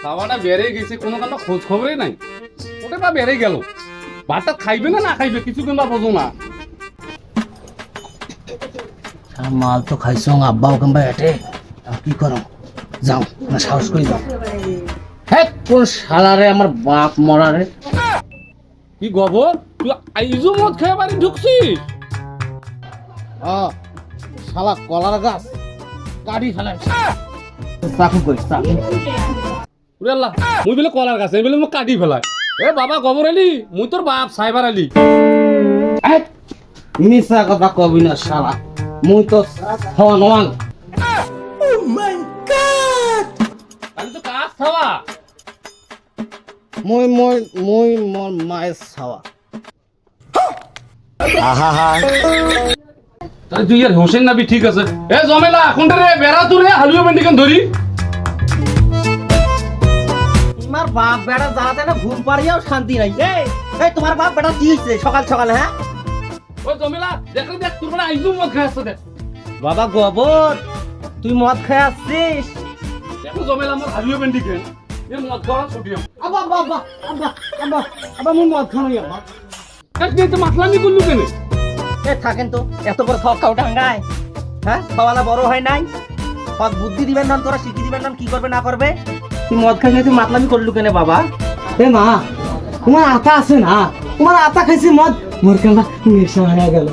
খাওয়াটা বেড়ে গেছে, কোনো কারণে খোঁজ খবরই নাই। ওটা বা বেড়ে গেল, ভাতটা খাইবে না খাইবে কিছু কিংবা বোঝো না। মাল তো খাইছো আব্বাও কিংবা এটে, কি করো যাও না সাহস করে যাও। হ্যাঁ কোন শালারে আমার বাপ মরারে। কি গবর, তুই আইজো মদ খেয়ে বাড়ি ঢুকছিস? শালা কলার গাছ কাটি ফেলাই চাকু করিস চাকু। ওরে আল্লাহ, মুই বলে কলার গাছ, এই বলে মোক কাটি ফেলায়। এ বাবা গবর আলি, মুই তোর বাপ সাইবার আলি। মিছা কথা কবি না শালা, মুই তো হনওয়াং। আমি তো কাজ খাওয়া। মুই মই মুই মোর মায়ের ছাওয়া। তাহলে তুই আর হোসেন নাবি ঠিক আছে। এ জমেলা কোনটা রে, বেড়া তুই রে হালুয়া বেন্ডিকেন ধরি। তোমার বাপ বেটা জ্বালাতে না ঘুম পাড়িয়াও শান্তি নাই। এই তোমার বাপ বেটা কি হইছে সকাল সকাল? হ্যাঁ ও জমেলা দেখ দেখ, তোর মানে আইজু মদ খাই আসছে দেখ। বাবা গোবর, তুই মদ খেয়ে আসছিস? দেখো জমেলা আমার হালুয়া বেন্ডিকেন, এ মদ খাওয়া ছুটি আম। আব্বা আব্বা আব্বা আব্বা আব্বা আব্বা মুই মদ খানো আব্বা। এক দিন তো মাখলামি করলু কেন? এ থাকেন তো, এত বড় থক খাও ডাঙ্গায়। হ্যাঁ খাওয়ালা বড় হয় নাই, সব বুদ্ধি দিবেন না তোরা, শিখি দিবেন না কি করবে না করবে। তুই মদ খাইলে তুই মাতলামি করলু কেন বাবা? এ মা, তোমার আতা আছে না, তোমার আতা খাইছি মদ মোর কেন নেশা হয়ে গেল।